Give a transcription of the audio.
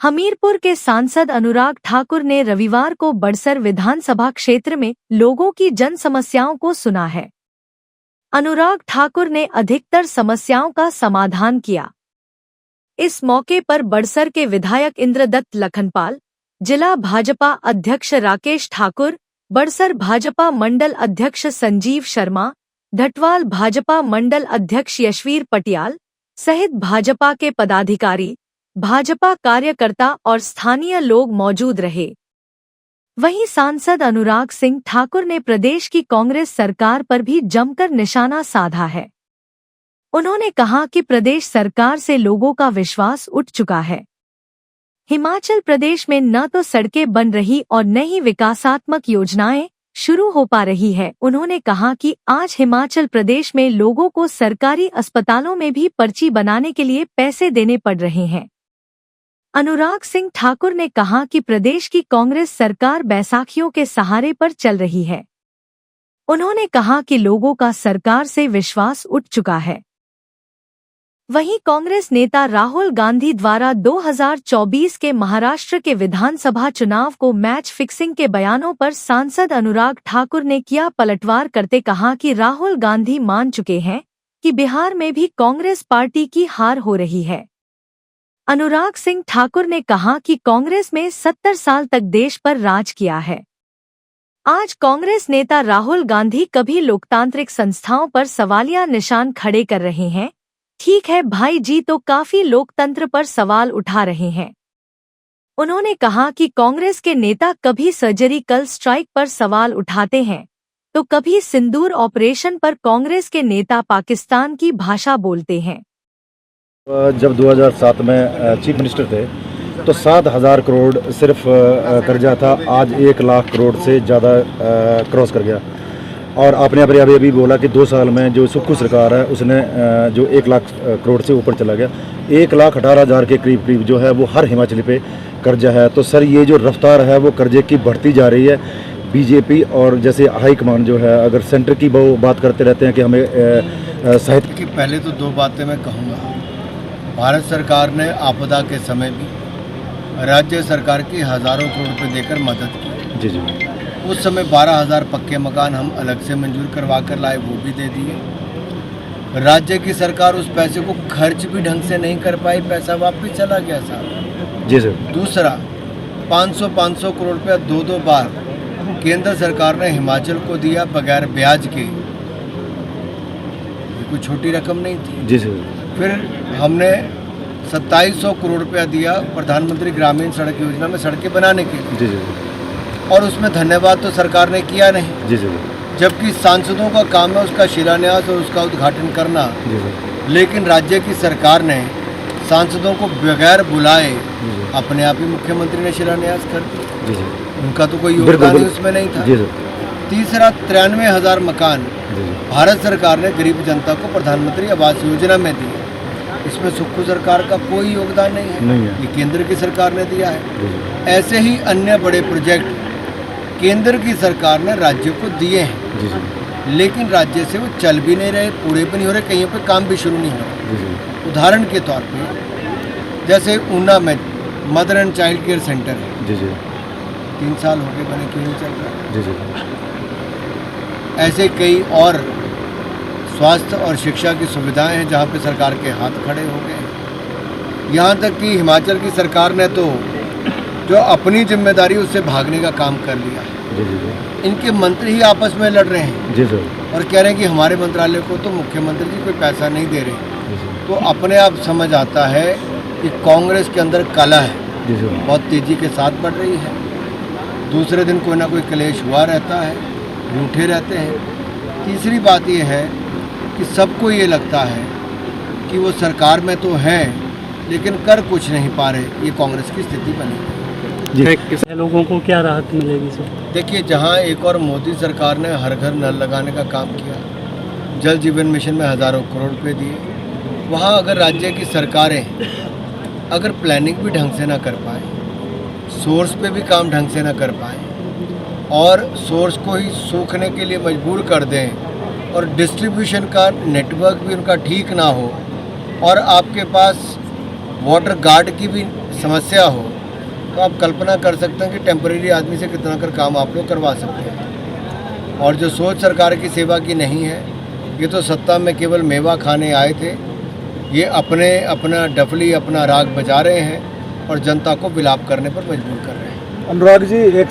हमीरपुर के सांसद अनुराग ठाकुर ने रविवार को बड़सर विधानसभा क्षेत्र में लोगों की जन समस्याओं को सुना है। अनुराग ठाकुर ने अधिकतर समस्याओं का समाधान किया। इस मौके पर बड़सर के विधायक इंद्रदत्त लखनपाल, जिला भाजपा अध्यक्ष राकेश ठाकुर, बड़सर भाजपा मंडल अध्यक्ष संजीव शर्मा, ढटवाल भाजपा मंडल अध्यक्ष यशवीर पटियाल सहित भाजपा के पदाधिकारी, भाजपा कार्यकर्ता और स्थानीय लोग मौजूद रहे। वहीं सांसद अनुराग सिंह ठाकुर ने प्रदेश की कांग्रेस सरकार पर भी जमकर निशाना साधा है। उन्होंने कहा कि प्रदेश सरकार से लोगों का विश्वास उठ चुका है। हिमाचल प्रदेश में न तो सड़कें बन रही और न ही विकासात्मक योजनाएं शुरू हो पा रही है। उन्होंने कहा कि आज हिमाचल प्रदेश में लोगों को सरकारी अस्पतालों में भी पर्ची बनाने के लिए पैसे देने पड़ रहे हैं। अनुराग सिंह ठाकुर ने कहा कि प्रदेश की कांग्रेस सरकार बैसाखियों के सहारे पर चल रही है। उन्होंने कहा कि लोगों का सरकार से विश्वास उठ चुका है। वहीं कांग्रेस नेता राहुल गांधी द्वारा 2024 के महाराष्ट्र के विधानसभा चुनाव को मैच फिक्सिंग के बयानों पर सांसद अनुराग ठाकुर ने किया पलटवार करते कहा कि राहुल गांधी मान चुके हैं कि बिहार में भी कांग्रेस पार्टी की हार हो रही है। अनुराग सिंह ठाकुर ने कहा कि कांग्रेस में 70 साल तक देश पर राज किया है। आज कांग्रेस नेता राहुल गांधी कभी लोकतांत्रिक संस्थाओं पर सवालिया निशान खड़े कर रहे हैं। ठीक है भाई जी, तो काफी लोकतंत्र पर सवाल उठा रहे हैं। उन्होंने कहा कि कांग्रेस के नेता कभी सर्जिकल स्ट्राइक पर सवाल उठाते हैं तो कभी सिंदूर ऑपरेशन पर कांग्रेस के नेता पाकिस्तान की भाषा बोलते हैं। जब 2007 में चीफ मिनिस्टर थे तो 7,000 करोड़ सिर्फ कर्जा था, आज 1 लाख करोड़ से ज़्यादा क्रॉस कर गया। और आपने अभी बोला कि 2 साल में जो सुक्खू सरकार है उसने जो 1 लाख करोड़ से ऊपर चला गया। 1,18,000 के करीब जो है वो हर हिमाचली पे कर्जा है। तो सर ये जो रफ्तार है वो कर्जे की बढ़ती जा रही है। बीजेपी और जैसे हाई कमान जो है अगर सेंटर की वो बात करते रहते हैं कि हमें साहित्य की, पहले तो 2 बातें मैं कहूँगा। भारत सरकार ने आपदा के समय भी राज्य सरकार की हज़ारों करोड़ रुपये देकर मदद की। जी। उस समय 12,000 पक्के मकान हम अलग से मंजूर करवा कर लाए, वो भी दे दिए। राज्य की सरकार उस पैसे को खर्च भी ढंग से नहीं कर पाई, पैसा वापस चला गया साहब। जी सर। दूसरा, 500 करोड़ रुपया 2 बार केंद्र सरकार ने हिमाचल को दिया बगैर ब्याज के। ये कोई छोटी रकम नहीं थी। जी सर। फिर हमने 2700 करोड़ रुपया दिया प्रधानमंत्री ग्रामीण सड़क योजना में सड़कें बनाने के लिए। जी। और उसमें धन्यवाद तो सरकार ने किया नहीं। जी। जबकि सांसदों का काम है उसका शिलान्यास और उसका उद्घाटन करना। जी। लेकिन राज्य की सरकार ने सांसदों को बगैर बुलाए अपने आप ही मुख्यमंत्री ने शिलान्यास कर दिया। जी। उनका तो कोई योगदान ही उसमें नहीं था। जी। तीसरा, 93,000 मकान भारत सरकार ने गरीब जनता को प्रधानमंत्री आवास योजना में दिए। इसमें सुक्खू सरकार का कोई योगदान नहीं है। ये केंद्र की सरकार ने दिया है। ऐसे ही अन्य बड़े प्रोजेक्ट केंद्र की सरकार ने राज्य को दिए हैं, लेकिन राज्य से वो चल भी नहीं रहे, पूरे भी नहीं हो रहे, कहीं पे काम भी शुरू नहीं हो रहे। उदाहरण के तौर पे जैसे ऊना में mother and child care centre है। 3 साल हो गए बने, क्यों नहीं चल रहा? ऐसे कई और स्वास्थ्य और शिक्षा की सुविधाएं हैं जहां पे सरकार के हाथ खड़े हो गए। यहाँ तक कि हिमाचल की सरकार ने तो जो अपनी जिम्मेदारी उससे भागने का काम कर लिया। इनके मंत्री ही आपस में लड़ रहे हैं। जी सर। और कह रहे हैं कि हमारे मंत्रालय को तो मुख्यमंत्री जी कोई पैसा नहीं दे रहे। तो अपने आप समझ आता है कि कांग्रेस के अंदर कला है, बहुत तेजी के साथ बढ़ रही है। दूसरे दिन कोई ना कोई क्लेश हुआ रहता है, रूठे रहते हैं। तीसरी बात यह है कि सबको ये लगता है कि वो सरकार में तो हैं लेकिन कर कुछ नहीं पा रहे। ये कांग्रेस की स्थिति बनी है। लोगों को क्या राहत मिलेगी सर? देखिए, जहां एक और मोदी सरकार ने हर घर नल लगाने का काम किया, जल जीवन मिशन में हज़ारों करोड़ रुपए दिए, वहां अगर राज्य की सरकारें अगर प्लानिंग भी ढंग से ना कर पाए, सोर्स पे भी काम ढंग से ना कर पाए और सोर्स को ही सूखने के लिए मजबूर कर दें और डिस्ट्रीब्यूशन का नेटवर्क भी उनका ठीक ना हो और आपके पास वाटर गार्ड की भी समस्या हो तो आप कल्पना कर सकते हैं कि टेम्परेरी आदमी से कितना कर काम आप लोग करवा सकते हैं। और जो सोच सरकार की सेवा की नहीं है, ये तो सत्ता में केवल मेवा खाने आए थे, ये अपना डफली अपना राग बजा रहे हैं और जनता को विलाप करने पर मजबूर कर रहे हैं। अनुराग जी, एक